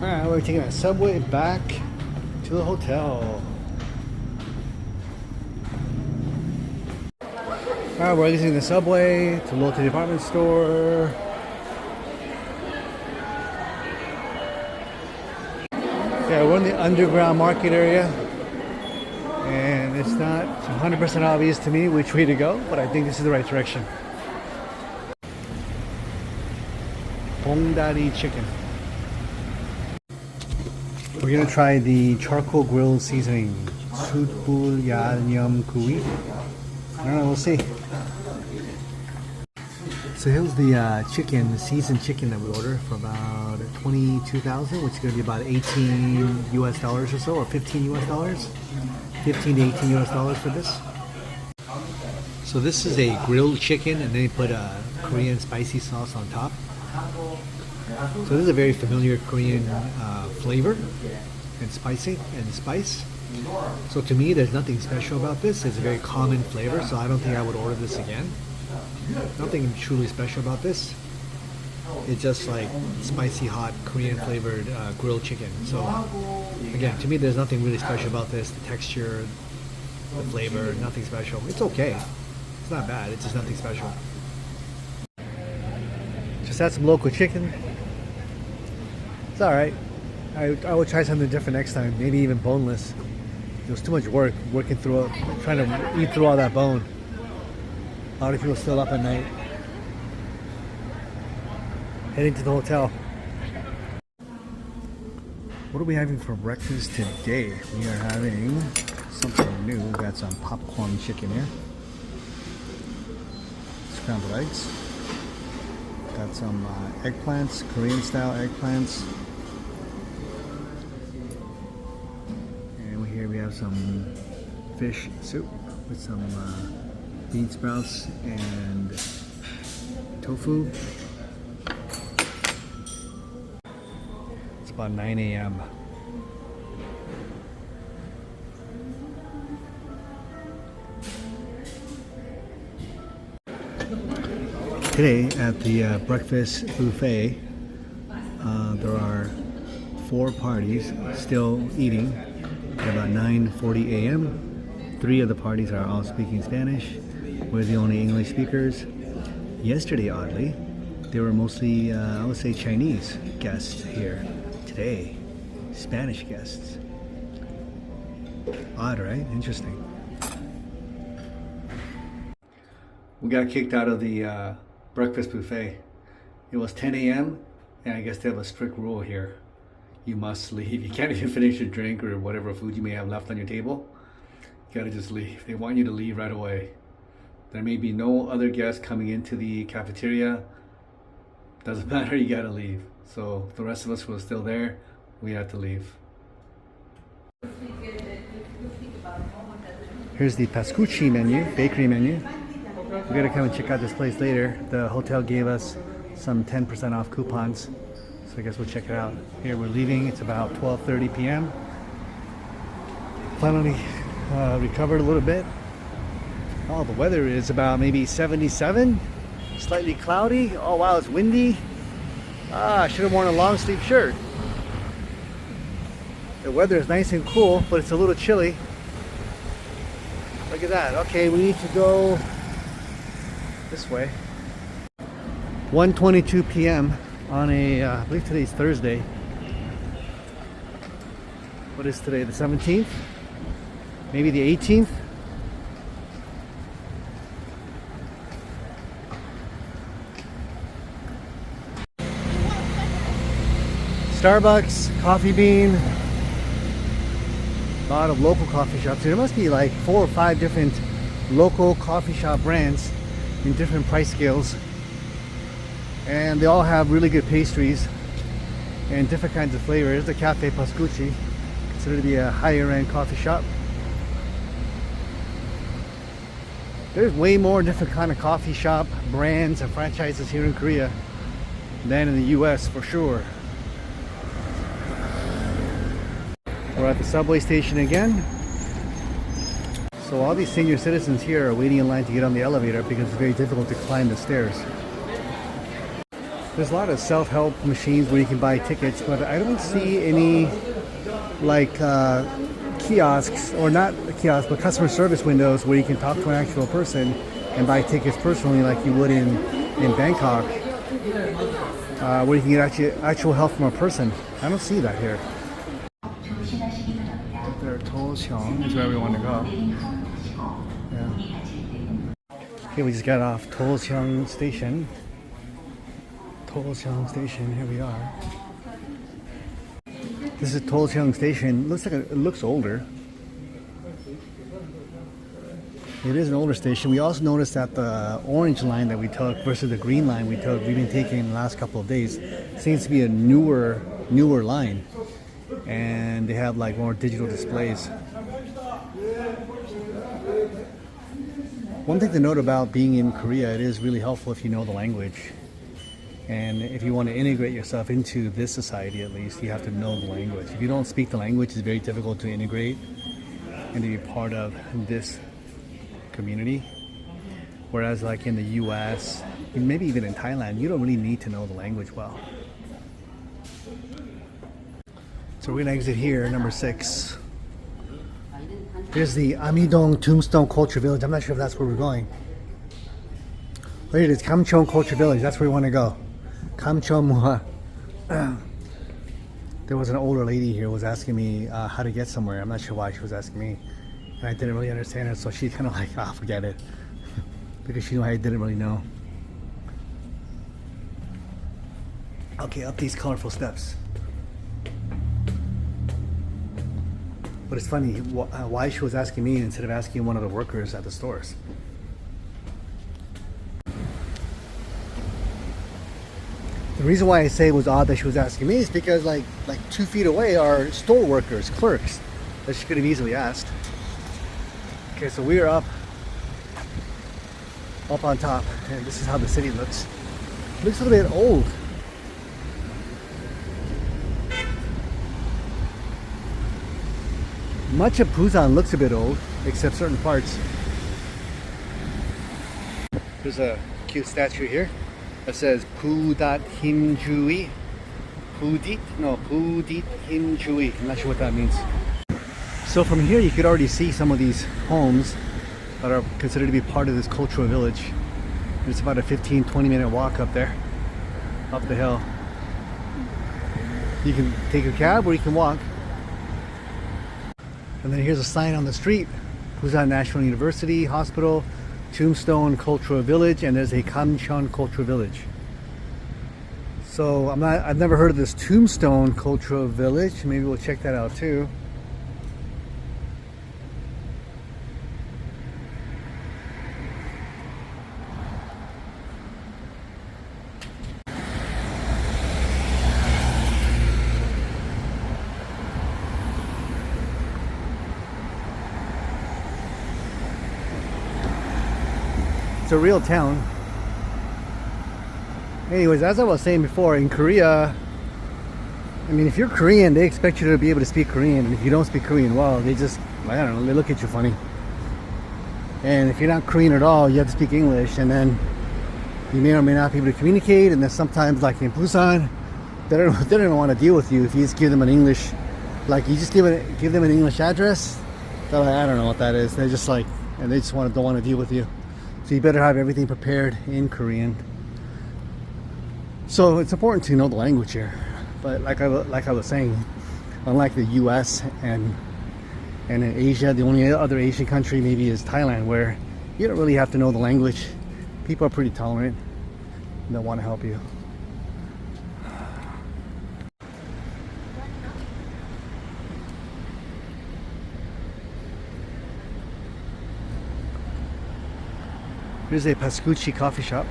Alright, we're taking a subway back to the hotel. Alright, we're exiting the subway to Lotte department store. Yeah, we're in the underground market area. And it's not 100% obvious to me which way to go, but I think this is the right direction. Bongdari chicken. We're gonna try the charcoal grill seasoning. Sutbul Yanyam Kui. I don't know, we'll see. So here's the chicken, the seasoned chicken that we ordered for about 22,000, which is gonna be about 18 US dollars or so, or 15 US dollars. 15 to 18 US dollars for this. So this is a grilled chicken, and then they put a Korean spicy sauce on top. So this is a very familiar Korean flavor and spicy and spice. So to me, there's nothing special about this. It's a very common flavor, so I don't think I would order this again. Nothing truly special about this. It's just like spicy, hot, Korean flavored grilled chicken. So again, to me, there's nothing really special about this. The texture, the flavor, nothing special. It's okay. It's not bad. It's just nothing special. Just had some local chicken. It's alright. I will try something different next time. Maybe even boneless. It was too much work working through, trying to eat through all that bone. A lot of people still up at night. Heading to the hotel. What are we having for breakfast today? We are having something new. We got some popcorn chicken here. Scrambled eggs. Got some eggplants, Korean style eggplants. And here we have some fish soup with some bean sprouts and tofu. It's about 9 a.m. Today at the breakfast buffet, there are 4 parties still eating at about 9:40 a.m. 3 of the parties are all speaking Spanish. We're the only English speakers. Yesterday, oddly, there were mostly, I would say, Chinese guests here. Today, Spanish guests. Odd, right? Interesting. We got kicked out of the breakfast buffet. It was 10 a.m. and I guess they have a strict rule here. You must leave. You can't even finish your drink or whatever food you may have left on your table. You gotta just leave. They want you to leave right away. There may be no other guests coming into the cafeteria. Doesn't matter, you gotta leave. So the rest of us who were still there, we had to leave. Here's the pascucci menu, bakery menu. We gotta come and check out this place later. The hotel gave us some 10% off coupons, so I guess we'll check it out. Here we're leaving. It's about 12:30 p.m. Finally recovered a little bit. Oh, the weather is about maybe 77, slightly cloudy. Oh wow, it's windy. I should have worn a long sleeve shirt. The weather is nice and cool, but it's a little chilly. Look at that. Okay, we need to go this way. 1:22 p.m. on a, I believe today's Thursday. What is today, the 17th? Maybe the 18th? Starbucks, Coffee Bean, a lot of local coffee shops. There must be like 4 or 5 different local coffee shop brands in different price scales, and they all have really good pastries and different kinds of flavors. The Cafe Pascucci, considered to be a higher end coffee shop. There's way more different kind of coffee shop brands and franchises here in Korea than in the US for sure. We're at the subway station again. So all these senior citizens here are waiting in line to get on the elevator because it's very difficult to climb the stairs. There's a lot of self-help machines where you can buy tickets, but I don't see any like kiosks, or not kiosks, but customer service windows where you can talk to an actual person and buy tickets personally like you would in Bangkok, where you can get actual help from a person. I don't see that here. There, Tocheong is where we want to go. Yeah. Okay, we just got off Tocheong Station. Tocheong Station, here we are. This is Tocheong Station. It looks older. It is an older station. We also noticed that the orange line that we took versus the green line we've been taking in the last couple of days, seems to be a newer line, and they have like more digital displays. One thing to note about being in Korea, it is really helpful if you know the language. And if you want to integrate yourself into this society, at least, you have to know the language. If you don't speak the language, it's very difficult to integrate and to be part of this community. Whereas like in the US, maybe even in Thailand, you don't really need to know the language well. So we're gonna exit here, number 6. Here's the Amidong Tombstone Culture Village. I'm not sure if that's where we're going. Here it is, Gamcheon Culture Village. That's where we want to go. Kamchonmua. There was an older lady here who was asking me how to get somewhere. I'm not sure why she was asking me, and I didn't really understand it, so she kind of like, forget it. Because she knew I didn't really know. Okay, up these colorful steps. But it's funny why she was asking me instead of asking one of the workers at the stores. The reason why I say it was odd that she was asking me is because like 2 feet away are store workers, clerks, that she could have easily asked. Okay, so we're up on top, and this is how the city looks. It looks a little bit old. Much of Busan looks a bit old, except certain parts. There's a cute statue here that says Pudit Himjui. Pudit Himjui. I'm not sure what that means. So from here you could already see some of these homes that are considered to be part of this cultural village. It's about a 15-20 minute walk up there, up the hill. You can take a cab or you can walk. And then here's a sign on the street: Busan National University Hospital, Tombstone Cultural Village, and there's a Gamcheon Cultural Village. So I've never heard of this Tombstone Cultural Village. Maybe we'll check that out too. It's a real town. Anyways, as I was saying before, in Korea, I mean, if you're Korean, they expect you to be able to speak Korean. And if you don't speak Korean well, they just, I don't know, they look at you funny. And if you're not Korean at all, you have to speak English. And then you may or may not be able to communicate. And then sometimes, like in Busan, they don't even want to deal with you if you just give them an English, like you just give them an English address. They're like, I don't know what that is. They're just like, and they just don't want to deal with you. So you better have everything prepared in Korean. So it's important to know the language here. But like I was saying, unlike the US and in Asia, the only other Asian country maybe is Thailand, where you don't really have to know the language. People are pretty tolerant and they'll want to help you. Here's a Pascucci coffee shop,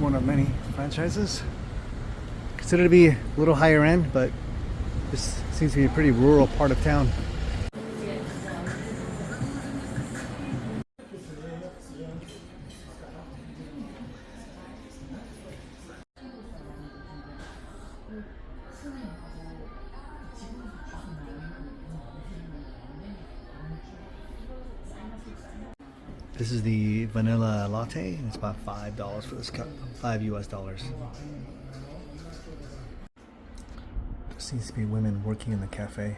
one of many franchises. Considered to be a little higher end, but this seems to be a pretty rural part of town. This is the vanilla latte, and it's about $5 for this cup. $5 US. There seems to be women working in the cafe.